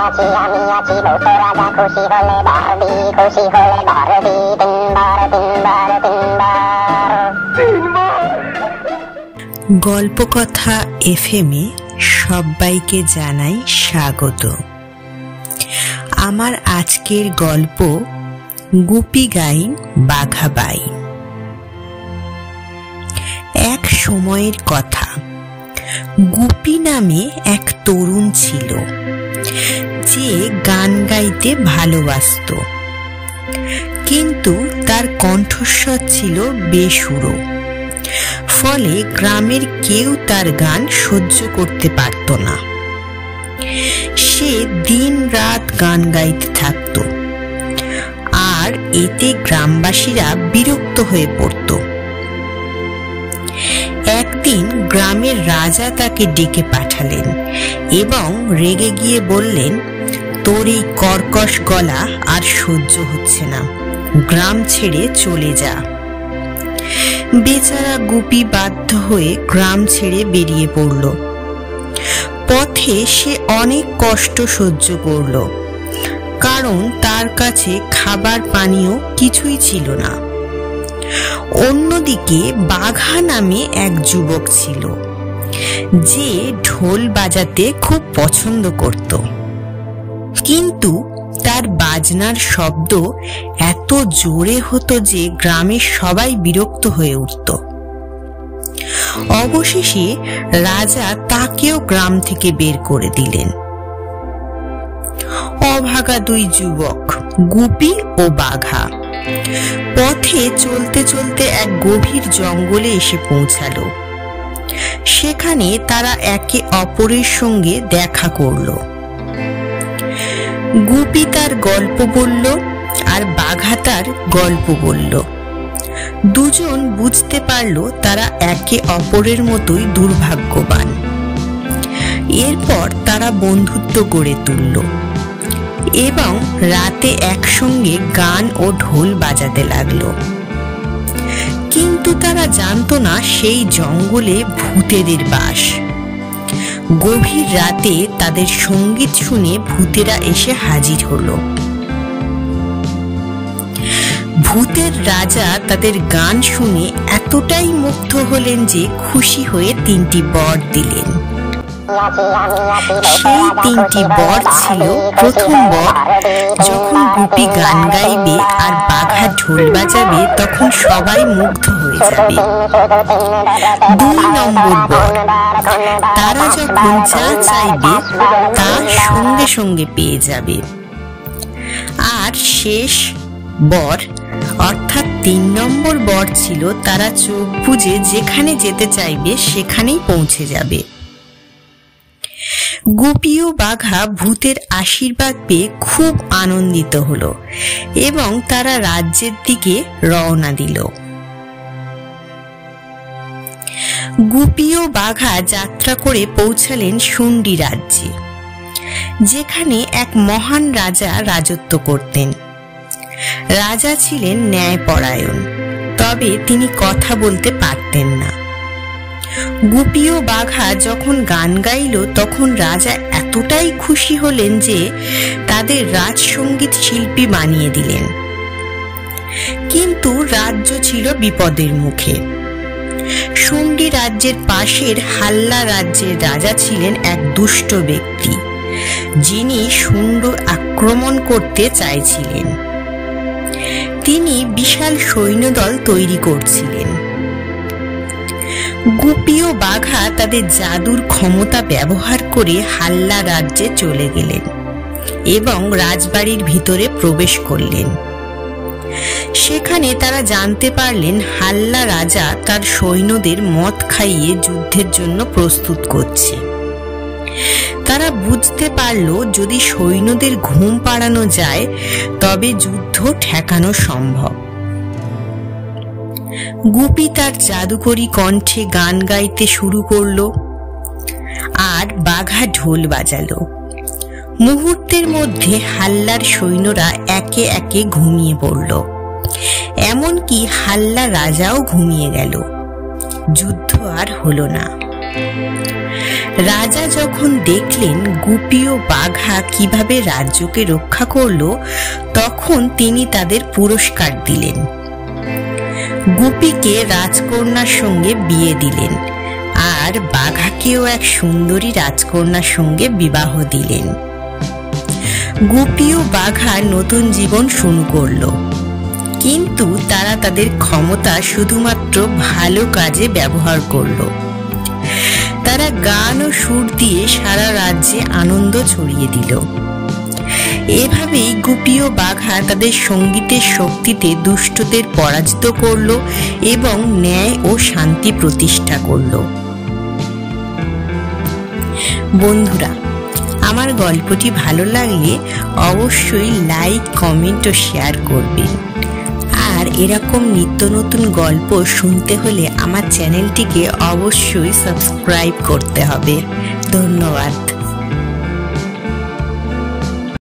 আছি আমি আছি বলতো রাজা খুশি হলে বারবি খুশি হলে বারবি তিনবার তিনবার তিনবার তিনবার। গল্পকথা এফএমে সবাইকে জানাই স্বাগত। আমার আজকের গল্প গুপি গাইন বাঘা বাই। এক সময়ের কথা, গুপি নামে এক তরুণ ছিল যে গান গাইতে ভালোবাসত, কিন্তু তার কণ্ঠস্বর ছিল বেসুরো। ফলে গ্রামের কেউ তার গান সহ্য করতে পারত না। সে দিন রাত গান গাইতে থাকত, আর এতে গ্রামবাসীরা বিরক্ত হয়ে পড়ত। একদিন গ্রামের রাজা তাকে ডেকে পাঠালেন এবং রেগে গিয়ে বললেন, তোর এই কর্কশ গলা আর সহ্য হচ্ছে না, গ্রাম ছেড়ে চলে যা। বেচারা গুপি বাধ্য হয়ে গ্রাম ছেড়ে বেরিয়ে পড়ল। পথে সে অনেক কষ্ট সহ্য করল, কারণ তার কাছে খাবার পানীয় কিছুই ছিল না। অন্যদিকে বাঘা নামে এক যুবক ছিল যে ঢোল বাজাতে খুব পছন্দ করত, কিন্তু তার বাজনার শব্দ এত জোরে হতো যে গ্রামের সবাই বিরক্ত হয়ে উঠত। অবশেষে রাজা তাকেও গ্রাম থেকে বের করে দিলেন। অভাগা দুই যুবক, গুপি ও বাঘা, পথে চলতে চলতে এক গভীর জঙ্গলে এসে পৌঁছালো। সেখানে তারা একে অপরের সঙ্গে দেখা করলো। গুপি তার গল্প বলল আর বাঘা তার গল্প বলল। দুজন বুঝতে পারল তারা একে অপরের মতোই দুর্ভাগ্যবান। এরপর তারা বন্ধুত্ব গড়ে তুলল এবং রাতে একসঙ্গে গান ও ঢোল বাজাতে লাগলো। কিন্তু তারা জানতো না সেই জঙ্গলে ভূতেদের বাস। গভীর রাতে তাদের সঙ্গীত শুনে ভূতেরা এসে হাজির হলো। ভূতের রাজা তাদের গান শুনে এতটাই মুগ্ধ হলেন যে খুশি হয়ে 3টি বর দিলেন। সেই 3টি বর ছিল, প্রথম বর, যখন গুপি গান গাইবে আর বাঘা ঢোল বাজাবে তখন সবাই মুগ্ধ হয়ে যাবে। 2 নম্বর বর, তারা যখন যা চাইবে তা সঙ্গে সঙ্গে পেয়ে যাবে। আর শেষ বর অর্থাৎ 3 নম্বর বর ছিল, তারা চোখ বুজে যেখানে যেতে চাইবে সেখানেই পৌঁছে যাবে। গুপি ও বাঘা ভূতের আশীর্বাদ পেয়ে খুব আনন্দিত হলো এবং তারা রাজ্যের দিকে রওনা দিল। গুপি ও বাঘা যাত্রা করে পৌঁছালেন শুন্ডি রাজ্যে, যেখানে এক মহান রাজা রাজত্ব করতেন। রাজা ছিলেন ন্যায়পরায়ণ, তবে তিনি কথা বলতে পারতেন না। গুপি ও বাঘা যখন গান গাইল তখন রাজা এতটাই খুশি হলেন যে তাদের রাজসঙ্গীত শিল্পী বানিয়ে দিলেন। কিন্তু রাজ্য ছিল বিপদের মুখে। শুন্ডি রাজ্যের পাশের হাল্লা রাজ্যের রাজা ছিলেন এক দুষ্ট ব্যক্তি, যিনি শুন্ড আক্রমণ করতে চাইছিলেন। তিনি বিশাল সৈন্যদল তৈরি করছিলেন। গুপি ও বাঘা তাদের জাদুর ক্ষমতা ব্যবহার করে হাল্লা রাজ্যে চলে গেলেন এবং রাজবাড়ির ভিতরে প্রবেশ করলেন। সেখানে তারা জানতে পারলেন হাল্লা রাজা তার সৈন্যদের মদ খাইয়ে যুদ্ধের জন্য প্রস্তুত করছে। তারা বুঝতে পারল যদি সৈন্যদের ঘুম পাড়ানো যায় তবে যুদ্ধ ঠেকানো সম্ভব। গুপি তার জাদুকরী কণ্ঠে গান গাইতে শুরু করলো আর বাঘা ঢোল বাজালো। মুহূর্তের মধ্যে হাল্লার সৈন্যরা একে একে ঘুমিয়ে পড়ল, এমনকি হাল্লা রাজাও ঘুমিয়ে গেল। যুদ্ধ আর হলো না। রাজা যখন দেখলেন গুপি ও বাঘা কিভাবে রাজ্যকে রক্ষা করলো, তখন তিনি তাদের পুরস্কার দিলেন। গুপিকে রাজকন্যার সঙ্গে বিয়ে দিলেন আর বাঘাকেও এক সুন্দরী রাজকন্যার সঙ্গে বিবাহ দিলেন। গুপি ও বাঘা নতুন জীবন শুরু করলো, কিন্তু তারা তাদের ক্ষমতা শুধুমাত্র ভালো কাজে ব্যবহার করলো। তারা গান ও সুর দিয়ে সারা রাজ্যে আনন্দ ছড়িয়ে দিল। এভাবেই গুপি ও বাঘা তাদের সঙ্গীতের শক্তিতে দুষ্টদের পরাজিত করলো এবং ন্যায় ও শান্তি প্রতিষ্ঠা করলো। বন্ধুরা, আমার গল্পটি ভালো লাগলে অবশ্যই লাইক, কমেন্ট ও শেয়ার করবেন। আর এরকম নিত্য নতুন গল্প শুনতে হলে আমার চ্যানেলটিকে অবশ্যই সাবস্ক্রাইব করতে হবে। ধন্যবাদ।